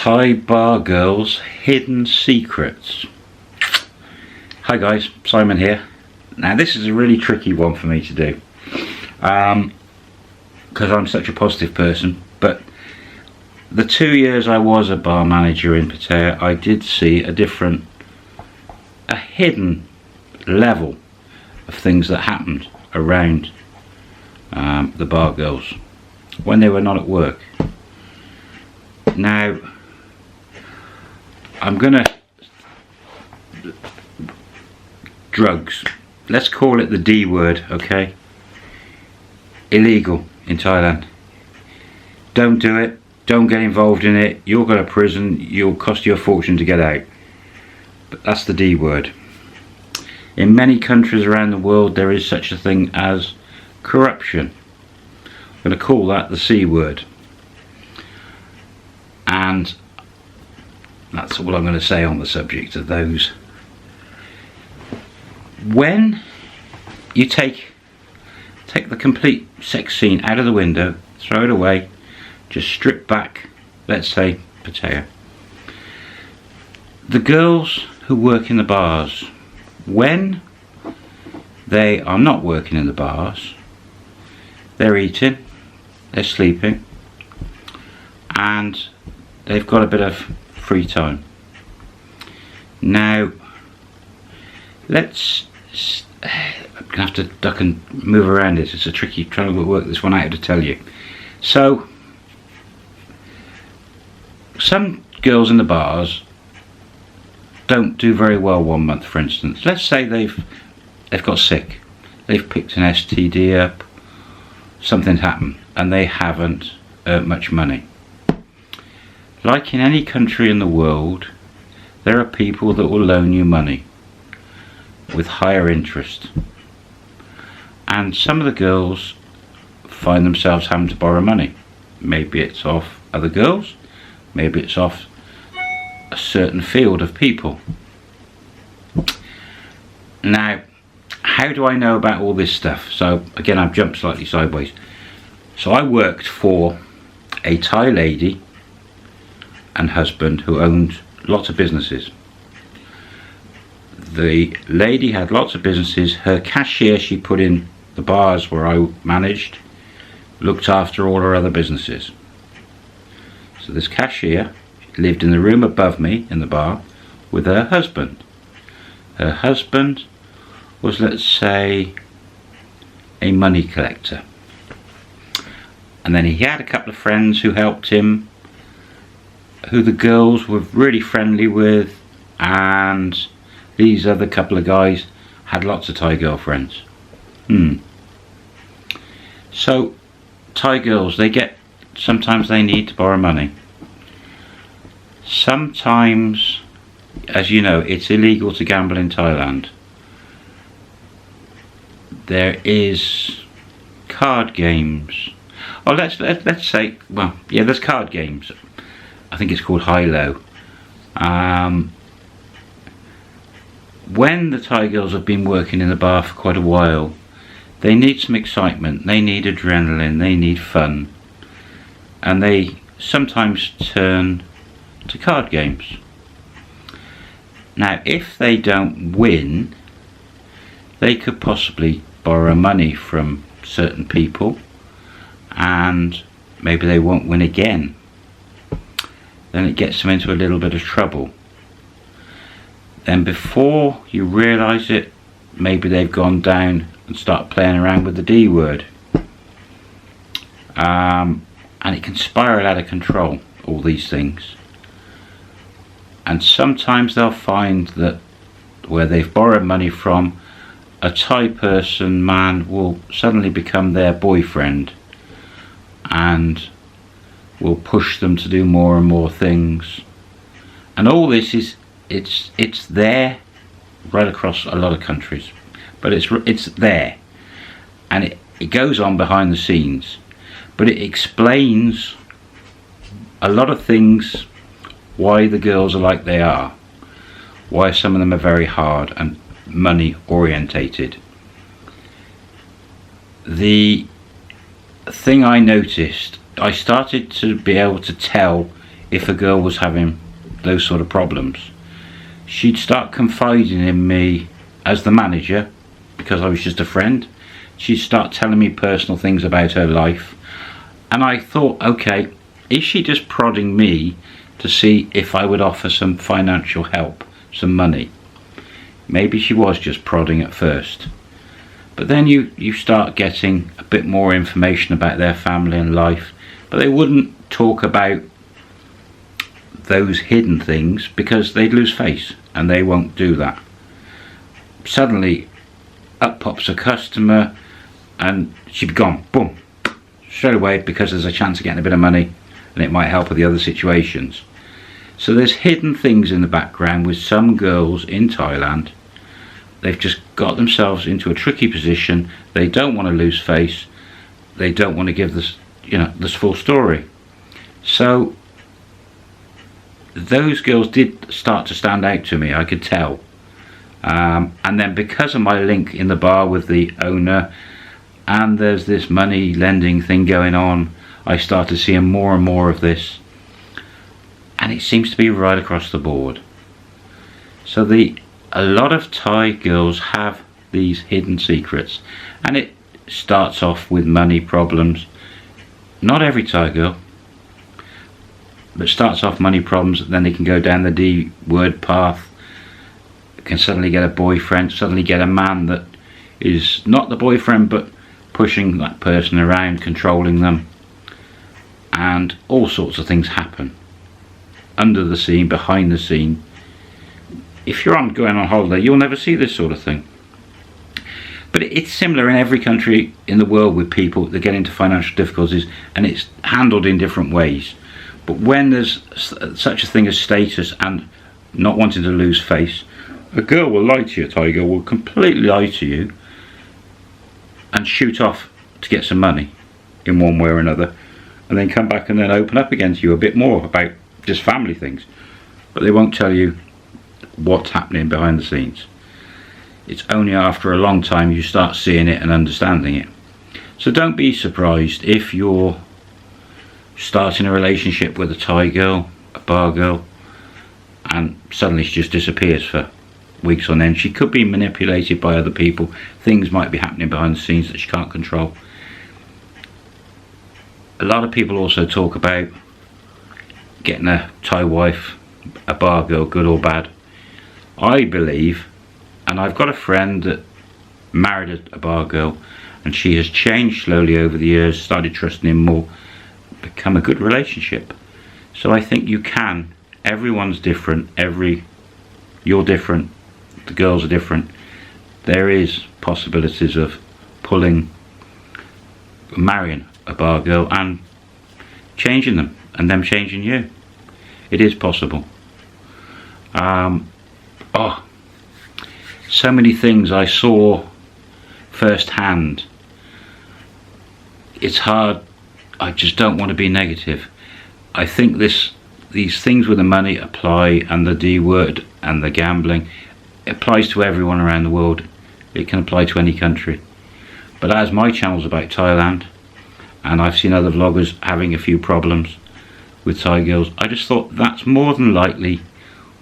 Thai bar girls' hidden secrets. Hi guys, Simon here. Now this is a really tricky one for me to do because I'm such a positive person, but the 2 years I was a bar manager in Pattaya, I did see a hidden level of things that happened around the bar girls when they were not at work. Now I'm gonna drugs, let's call it the D word, okay? Illegal in Thailand. Don't do it, don't get involved in it. You'll go to prison, you'll cost you a fortune to get out. But that's the D word. In many countries around the world there is such a thing as corruption. I'm going to call that the C word. And that's all I'm going to say on the subject of those. When you take the complete sex scene out of the window, throw it away, just strip back, let's say Pattaya. The girls who work in the bars, when they are not working in the bars, they're eating, they're sleeping, and they've got a bit of free time. Now I'm gonna have to duck and move around it. It's a tricky trying to work this one out to tell you. So some girls in the bars don't do very well 1 month, for instance. Let's say they've got sick, they've picked an STD up, something's happened, and they haven't earned much money. Like in any country in the world, there are people that will loan you money with higher interest, and some of the girls find themselves having to borrow money. Maybe it's off other girls, maybe it's off a certain field of people. Now, how do I know about all this stuff? So again, I've jumped slightly sideways. So I worked for a Thai lady and husband who owned lots of businesses. The lady had lots of businesses. Her cashier she put in the bars where I managed, looked after all her other businesses. So this cashier lived in the room above me in the bar with her husband. Her husband was, let's say, a money collector. And then he had a couple of friends who helped him, who the girls were really friendly with, and these other couple of guys had lots of Thai girlfriends. So Thai girls, sometimes they need to borrow money. Sometimes, as you know, it's illegal to gamble in Thailand. There is card games. Oh, let's say, well, yeah, there's card games. I think it's called high-low. When the Thai girls have been working in the bar for quite a while, they need some excitement, they need adrenaline, they need fun, and they sometimes turn to card games. Now, if they don't win, they could possibly borrow money from certain people, and maybe they won't win again. Then it gets them into a little bit of trouble. Then before you realise it, maybe they've gone down and start playing around with the D word. And it can spiral out of control, all these things. And sometimes they'll find that where they've borrowed money from, a Thai man will suddenly become their boyfriend and will push them to do more and more things. And all this is, it's there right across a lot of countries, but it's there, and it goes on behind the scenes, but it explains a lot of things, why the girls are like they are, why some of them are very hard and money orientated. The thing I noticed, I started to be able to tell if a girl was having those sort of problems, she'd start confiding in me as the manager, because I was just a friend. She'd start telling me personal things about her life, and I thought, okay, is she just prodding me to see if I would offer some financial help, some money? Maybe she was just prodding at first, but then you start getting a bit more information about their family and life, but they wouldn't talk about those hidden things because they'd lose face, and they won't do that. Suddenly up pops a customer and she'd be gone, boom, straight away, because there's a chance of getting a bit of money and it might help with the other situations. So there's hidden things in the background with some girls in Thailand. They've just got themselves into a tricky position. They don't want to lose face. They don't want to give this, this full story. So those girls did start to stand out to me, I could tell. And then because of my link in the bar with the owner, and there's this money lending thing going on, I started seeing more and more of this, and it seems to be right across the board. So a lot of Thai girls have these hidden secrets, and it starts off with money problems. Not every Thai girl, but starts off money problems, then they can go down the D word path, can suddenly get a boyfriend, suddenly get a man that is not the boyfriend but pushing that person around, controlling them, and all sorts of things happen under the scene, behind the scene. If you're going on holiday, you'll never see this sort of thing. But it's similar in every country in the world with people that get into financial difficulties, and it's handled in different ways. But when there's such a thing as status and not wanting to lose face, a girl will lie to you, a Thai girl will completely lie to you and shoot off to get some money in one way or another, and then come back and then open up again to you a bit more about just family things. But they won't tell you what's happening behind the scenes. It's only after a long time you start seeing it and understanding it. So don't be surprised if you're starting a relationship with a Thai girl, a bar girl, and suddenly she just disappears for weeks on end. She could be manipulated by other people. Things might be happening behind the scenes that she can't control. A lot of people also talk about getting a Thai wife, a bar girl, good or bad. I believe, and I've got a friend that married a bar girl, and she has changed slowly over the years, started trusting him more, become a good relationship. So I think you can. Everyone's different. You're different. The girls are different. There is possibilities of marrying a bar girl and changing them, and them changing you. It is possible. So many things I saw firsthand. It's hard. I just don't want to be negative. I think these things with the money apply, and the D word and the gambling, it applies to everyone around the world. It can apply to any country. But as my channel's about Thailand, and I've seen other vloggers having a few problems with Thai girls, I just thought that's more than likely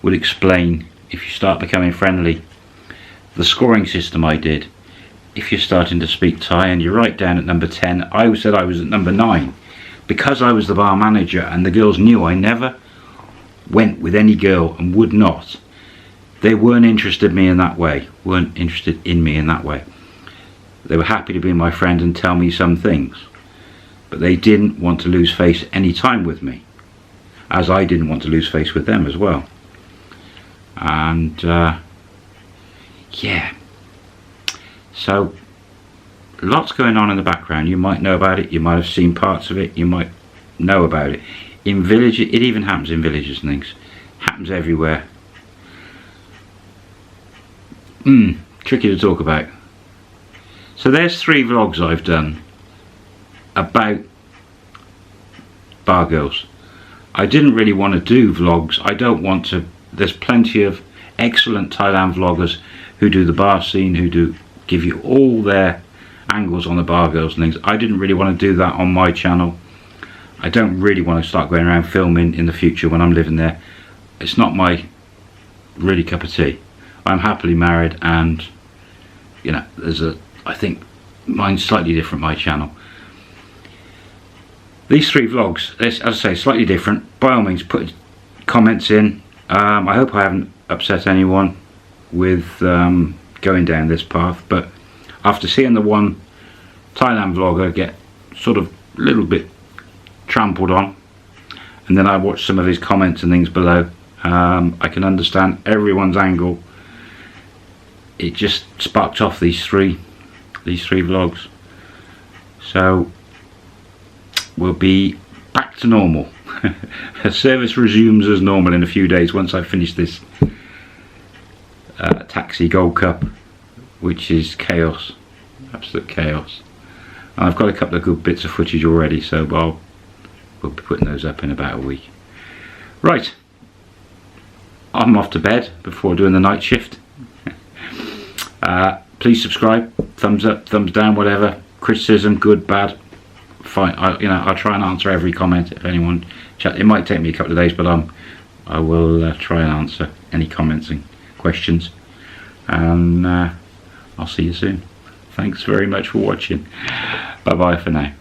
would explain, if you start becoming friendly, the scoring system I did. If you're starting to speak Thai and you're right down at number 10, I said I was at number 9. Because I was the bar manager and the girls knew I never went with any girl and would not. They weren't interested in me in that way. They were happy to be my friend and tell me some things. But they didn't want to lose face any time with me, as I didn't want to lose face with them as well. And yeah, so lots going on in the background. You might know about it, you might have seen parts of it, you might know about it. In villages, it even happens in villages and things. Happens everywhere. Tricky to talk about. So there's 3 vlogs I've done about bar girls. I didn't really want to do vlogs. I don't want to. There's plenty of excellent Thailand vloggers who do the bar scene, who do give you all their angles on the bar girls and things. I didn't really want to do that on my channel. I don't really want to start going around filming in the future when I'm living there. It's not my really cup of tea. I'm happily married, and you know, I think mine's slightly different, my channel. These 3 vlogs, as I say, slightly different. By all means, put comments in. I hope I haven't upset anyone with going down this path, but after seeing the one Thailand vlogger get sort of a little bit trampled on, and then I watched some of his comments and things below, I can understand everyone's angle. It just sparked off these three vlogs. So we'll be back to normal. Service resumes as normal in a few days once I finish this Taxi Gold Cup, which is chaos, absolute chaos. And I've got a couple of good bits of footage already, so we'll be putting those up in about a week. Right, I'm off to bed before doing the night shift. Please subscribe, thumbs up, thumbs down, whatever. Criticism, good, bad, fine. I'll try and answer every comment if anyone. It might take me a couple of days, but I will try and answer any comments and questions. And I'll see you soon. Thanks very much for watching. Bye bye for now.